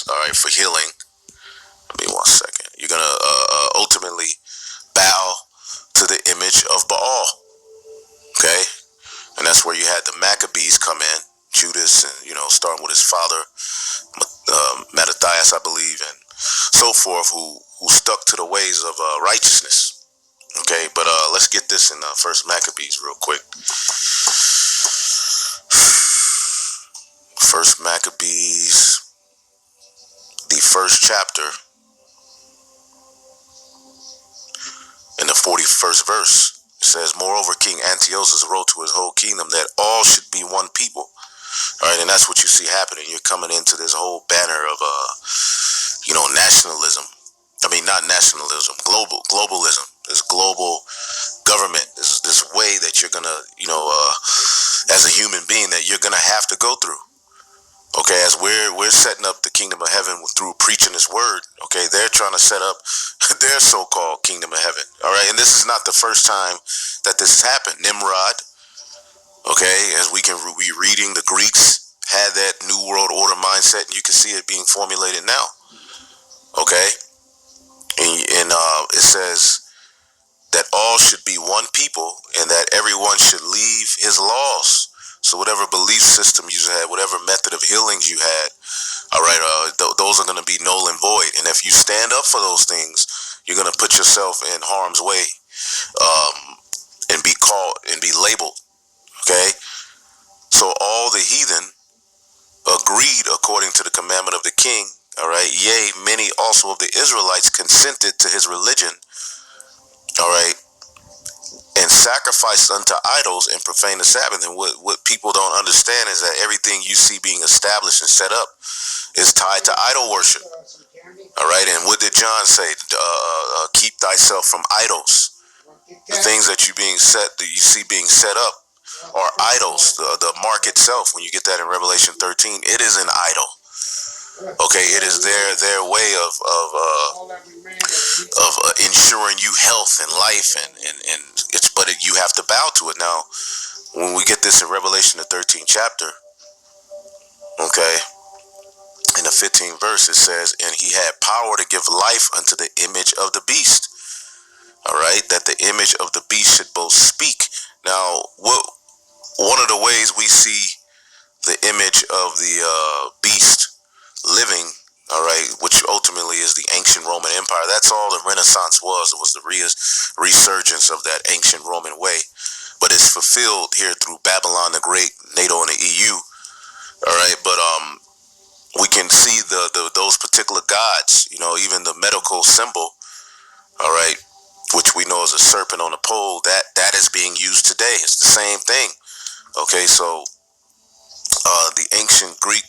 all right, for healing. Give me 1 second. You're going to ultimately bow to the image of Baal, okay? And that's where you had the Maccabees come in, Judas, and, starting with his father, Mattathias, I believe, and so forth, who stuck to the ways of righteousness. Okay, but let's get this in First Maccabees real quick. First Maccabees, the first chapter, in the 41st verse. It says, "Moreover, King Antiochus wrote to his whole kingdom that all should be one people." All right, and that's what you see happening. You're coming into this whole banner of, nationalism. I mean, not nationalism, globalism. This global government. This way that you're gonna, as a human being, that you're gonna have to go through. Okay, as we're setting up the kingdom of heaven through preaching His word. Okay, they're trying to set up their so-called kingdom of heaven. All right, and this is not the first time that this has happened. Nimrod. Okay, as we can be reading, the Greeks had that New World Order mindset, and you can see it being formulated now. Okay, and it says that all should be one people, and that everyone should leave his laws. So whatever belief system you had, whatever method of healings you had, all right, those are going to be null and void. And if you stand up for those things, you're going to put yourself in harm's way, and be called and be labeled. Okay, so all the heathen agreed according to the commandment of the king. All right, yea, many also of the Israelites consented to his religion. All right, and sacrificed unto idols and profaned the Sabbath. And what people don't understand is that everything you see being established and set up is tied to idol worship. All right, and what did John say? Keep thyself from idols. The things that you see being set up are idols. The mark itself, when you get that in Revelation 13, it is an idol. Okay, it is their way of ensuring you health and life, and you have to bow to it. Now, when we get this in Revelation the 13th chapter, okay, in the 15th verse, it says, "And he had power to give life unto the image of the beast." All right, that the image of the beast should both speak. Now, one of the ways we see the image of the beast living, all right, which ultimately is the ancient Roman Empire. That's all the Renaissance was. It was the resurgence of that ancient Roman way. But it's fulfilled here through Babylon the Great, NATO, and the EU. All right, but we can see those particular gods, even the medical symbol, all right, which we know is a serpent on a pole, that is being used today. It's the same thing. Okay, so the ancient Greek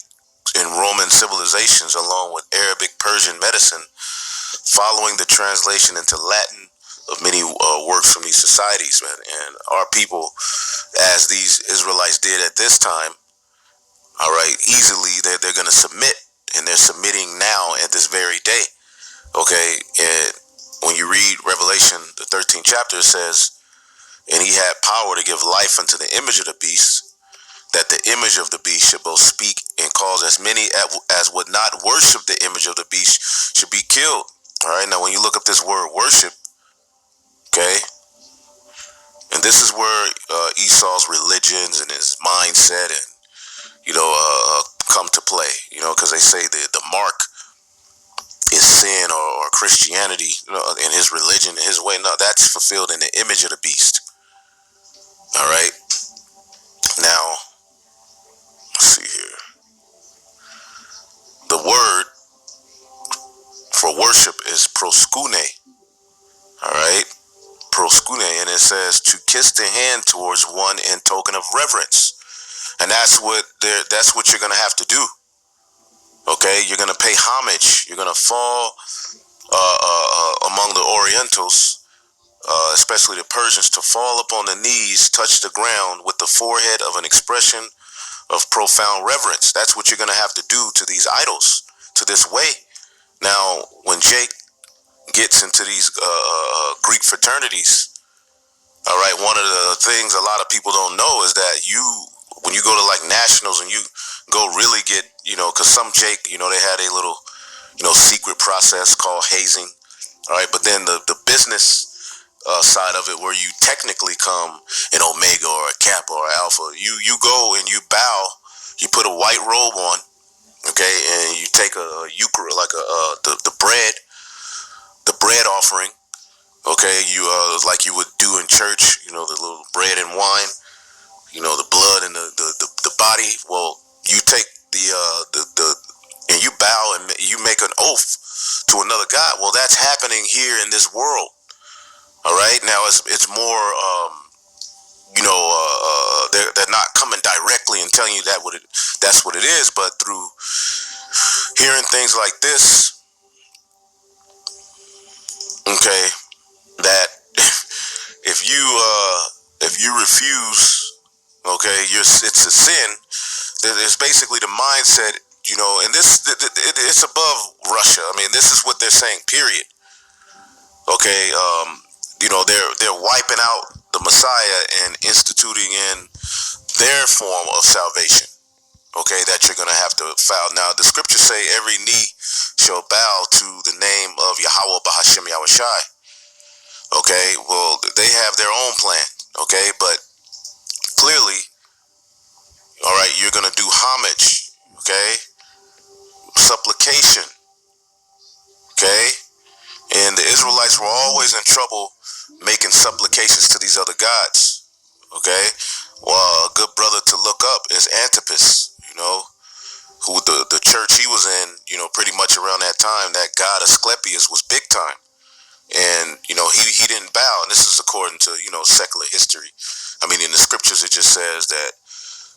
and Roman civilizations, along with Arabic, Persian medicine, following the translation into Latin of many works from these societies, man. And our people, as these Israelites did at this time, all right, easily they're going to submit, and they're submitting now at this very day. Okay, and when you read Revelation, the 13th chapter, it says, "And he had power to give life unto the image of the beast, that the image of the beast should both speak and cause as many as would not worship the image of the beast should be killed." All right, now when you look up this word worship, okay, and this is where Esau's religions and his mindset and, come to play, because they say the mark is sin or Christianity, in his religion, in his way. No, that's fulfilled in the image of the beast. All right, now, let's see here. The word for worship is proskune. All right, proskune, and it says to kiss the hand towards one in token of reverence, and that's what you're gonna have to do. Okay, you're gonna pay homage. You're gonna fall among the Orientals, especially the Persians, to fall upon the knees, touch the ground with the forehead of an expression of profound reverence. That's what you're going to have to do to these idols, to this way. Now, when Jake gets into these Greek fraternities, all right, one of the things a lot of people don't know is that when you go to like nationals and you go really get, because some Jake, they had a little secret process called hazing. All right, but then the business side of it, where you technically come an omega or a kappa or an alpha, you go and you bow, you put a white robe on, okay, and you take a eucharist, like the bread offering, okay, you like you would do in church, the little bread and wine, the blood and the body. Well, you take the and you bow and you make an oath to another god. Well, that's happening here in this world. All right, now it's more they're not coming directly and telling you that's what it is, but through hearing things like this, okay, that if you refuse, okay, it's a sin. It's basically the mindset, and it's above Russia. I mean, this is what they're saying. Period. Okay, they're wiping out the Messiah and instituting in their form of salvation. Okay, that you're gonna have to file. Now, the scriptures say every knee shall bow to the name of Yahweh Bahashem Yahushai. Okay, well, they have their own plan. Okay, but clearly, all right, you're gonna do homage. Okay, supplication. Okay, and the Israelites were always in trouble making supplications to these other gods. Okay, well, a good brother to look up is Antipas, who the church he was in, pretty much around that time, that god Asclepius was big time. And, he didn't bow. And this is according to, secular history. I mean, in the scriptures, it just says that,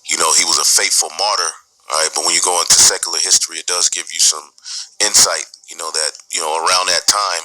he was a faithful martyr. All right. But when you go into secular history, it does give you some insight, that, around that time,